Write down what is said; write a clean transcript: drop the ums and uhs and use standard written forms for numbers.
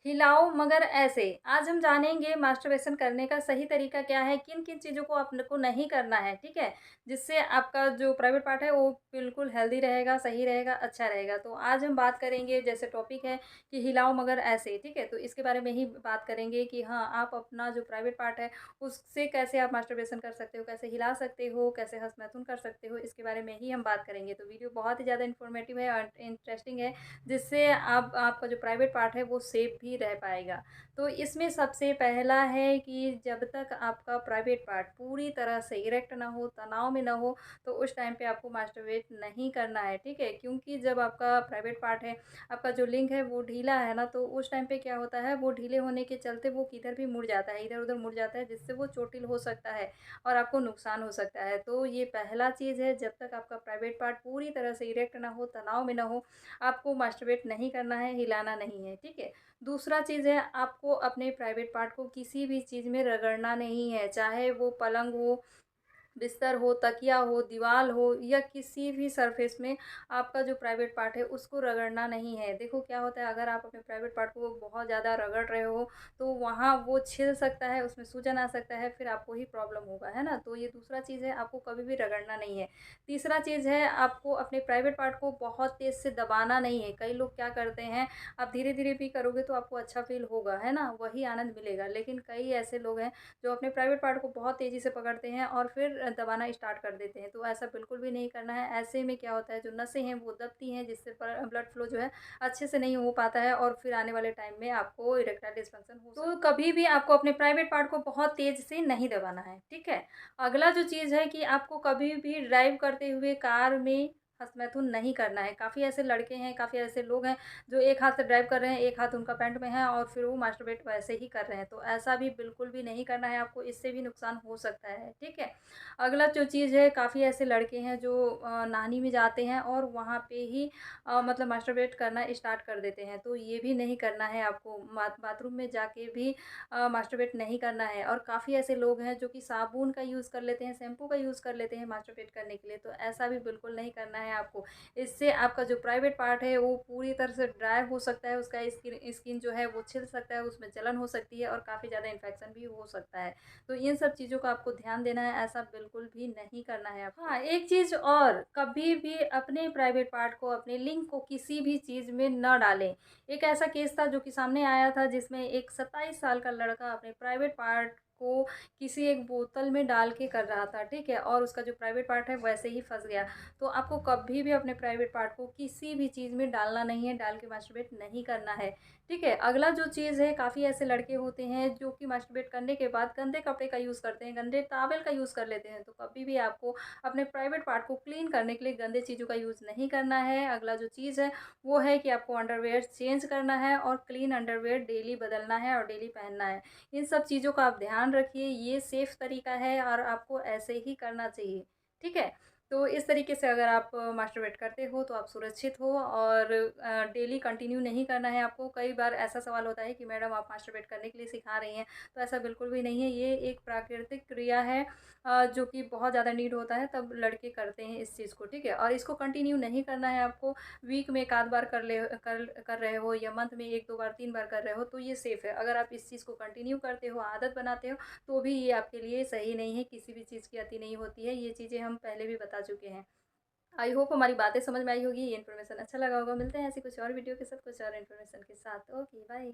हिलाओ मगर ऐसे। आज हम जानेंगे मास्टरबेशन करने का सही तरीका क्या है, किन-किन चीज़ों को आपको नहीं करना है, ठीक है? जिससे आपका जो प्राइवेट पार्ट है वो बिल्कुल हेल्दी रहेगा, सही रहेगा, अच्छा रहेगा। तो आज हम बात करेंगे जैसे टॉपिक है कि हिलाओ मगर ऐसे, ठीक है? तो इसके बारे में ही बात करेंगे कि हाँ, आप अपना जो प्राइवेट पार्ट है उससे कैसे आप मास्टरबेशन कर सकते हो, कैसे हिला सकते हो, कैसे हस्तमैथुन कर सकते हो, इसके बारे में ही हम बात करेंगे। तो वीडियो बहुत ही ज़्यादा इन्फॉर्मेटिव है और इंटरेस्टिंग है। जिससे आप आपका जो प्राइवेट पार्ट है वो सेफ भी रह पाएगा। तो इसमें सबसे पहला है कि जब तक आपका प्राइवेट पार्ट पूरी तरह से इरेक्ट ना हो, तनाव में ना हो, तो उस टाइम पे आपको मास्टरबेट नहीं करना है, ठीक है? क्योंकि जब आपका प्राइवेट पार्ट है, आपका जो लिंग है वो ढीला है ना, तो उस टाइम पे क्या होता है, वो ढीले होने के चलते वो किधर भी मुड़ जाता है, इधर-उधर मुड़ जाता है, जिससे वो चोटिल हो सकता है और आपको नुकसान हो सकता है। तो ये पहला चीज़ है, जब तक आपका प्राइवेट पार्ट पूरी तरह से इरेक्ट ना हो, तनाव में ना हो, आपको मास्टरबेट नहीं करना है, हिलाना नहीं है, ठीक है? दूसरा चीज़ है, आपको अपने प्राइवेट पार्ट को किसी भी चीज़ में रगड़ना नहीं है, चाहे वो पलंग हो, बिस्तर हो, तकिया हो, दीवार हो या किसी भी सरफेस में आपका जो प्राइवेट पार्ट है उसको रगड़ना नहीं है। देखो क्या होता है, अगर आप अपने प्राइवेट पार्ट को बहुत ज़्यादा रगड़ रहे हो तो वहाँ वो छिल सकता है, उसमें सूजन आ सकता है, फिर आपको ही प्रॉब्लम होगा, है ना? तो ये दूसरा चीज़ है, आपको कभी भी रगड़ना नहीं है। तीसरा चीज़ है, आपको अपने प्राइवेट पार्ट को बहुत तेज़ से दबाना नहीं है। कई लोग क्या करते हैं, आप धीरे-धीरे भी करोगे तो आपको अच्छा फ़ील होगा, है ना? वही आनंद मिलेगा। लेकिन कई ऐसे लोग हैं जो अपने प्राइवेट पार्ट को बहुत तेज़ी से पकड़ते हैं और फिर दबाना स्टार्ट कर देते हैं। तो ऐसा बिल्कुल भी नहीं करना है। ऐसे में क्या होता है, जो नसें हैं वो दबती हैं, जिससे ब्लड फ्लो जो है अच्छे से नहीं हो पाता है और फिर आने वाले टाइम में आपको इरेक्टाइल डिस्फंक्शन हो सकता है। तो कभी भी आपको अपने प्राइवेट पार्ट को बहुत तेज़ से नहीं दबाना है, ठीक है? अगला जो चीज़ है कि आपको कभी भी ड्राइव करते हुए कार में हस्तमैथुन नहीं करना है। काफ़ी ऐसे लड़के हैं, काफ़ी ऐसे लोग हैं जो एक हाथ से ड्राइव कर रहे हैं, एक हाथ उनका पैंट में है और फिर वो मास्टरबेट वैसे ही कर रहे हैं। तो ऐसा भी बिल्कुल भी नहीं करना है आपको, इससे भी नुकसान हो सकता है, ठीक है? अगला जो चीज़ है, काफ़ी ऐसे लड़के हैं जो नाहनी में जाते हैं और वहाँ पे ही मतलब मास्टरबेट करना स्टार्ट कर देते हैं। तो ये भी नहीं करना है आपको, बाथरूम में जाके भी मास्टरबेट नहीं करना है। और काफ़ी ऐसे लोग हैं जो कि साबुन का यूज़ कर लेते हैं, शैम्पू का यूज़ कर लेते हैं मास्टरबेट करने के लिए, तो ऐसा भी बिल्कुल नहीं करना है आपको। इससे आपका जो प्राइवेट पार्ट है वो पूरी तरह से ड्राई हो सकता है, उसका स्किन जो है वो छिल सकता है, उसमें जलन हो सकती है और काफ़ी ज़्यादा इन्फेक्शन भी हो सकता है। तो इन सब चीज़ों का आपको ध्यान देना है, ऐसा बिल्कुल भी नहीं करना है आपको। हाँ, एक चीज़ और, कभी भी अपने प्राइवेट पार्ट को, अपने लिंग को किसी भी चीज़ में ना डालें। एक ऐसा केस था जो कि सामने आया था जिसमें एक 27 साल का लड़का अपने प्राइवेट पार्ट को किसी एक बोतल में डाल के कर रहा था, ठीक है? और उसका जो प्राइवेट पार्ट है वैसे ही फँस गया। तो आपको कभी भी अपने प्राइवेट पार्ट को किसी भी चीज़ में डालना नहीं है, डाल के मास्टरबेट नहीं करना है, ठीक है? अगला जो चीज़ है, काफ़ी ऐसे लड़के होते हैं जो कि मास्टरबेट करने के बाद गंदे कपड़े का यूज़ करते हैं, गंदे टॉवल का यूज़ कर लेते हैं। तो कभी भी आपको अपने प्राइवेट पार्ट को क्लीन करने के लिए गंदे चीज़ों का यूज़ नहीं करना है। अगला जो चीज़ है वो है कि आपको अंडरवियर चेंज करना है और क्लीन अंडरवियर डेली बदलना है और डेली पहनना है। इन सब चीज़ों का आप ध्यान रखिए, ये सेफ़ तरीका है और आपको ऐसे ही करना चाहिए, ठीक है? तो इस तरीके से अगर आप मास्टरबेट करते हो तो आप सुरक्षित हो और डेली कंटिन्यू नहीं करना है आपको। कई बार ऐसा सवाल होता है कि मैडम आप मास्टरबेट करने के लिए सिखा रही हैं, तो ऐसा बिल्कुल भी नहीं है। ये एक प्राकृतिक क्रिया है जो कि बहुत ज़्यादा नीड होता है तब लड़के करते हैं इस चीज़ को, ठीक है? और इसको कंटिन्यू नहीं करना है आपको। वीक में 1 आध बार कर रहे हो या मंथ में 1-2 बार, 3 बार कर रहे हो तो ये सेफ़ है। अगर आप इस चीज़ को कंटिन्यू करते हो, आदत बनाते हो तो भी ये आपके लिए सही नहीं है, किसी भी चीज़ की अति नहीं होती है। ये चीज़ें हम पहले भी बता चुके हैं। आई होप हमारी बातें समझ में आई होगी, ये इन्फॉर्मेशन अच्छा लगा होगा। मिलते हैं ऐसी कुछ और वीडियो के साथ, कुछ और इन्फॉर्मेशन के साथ। Okay, bye.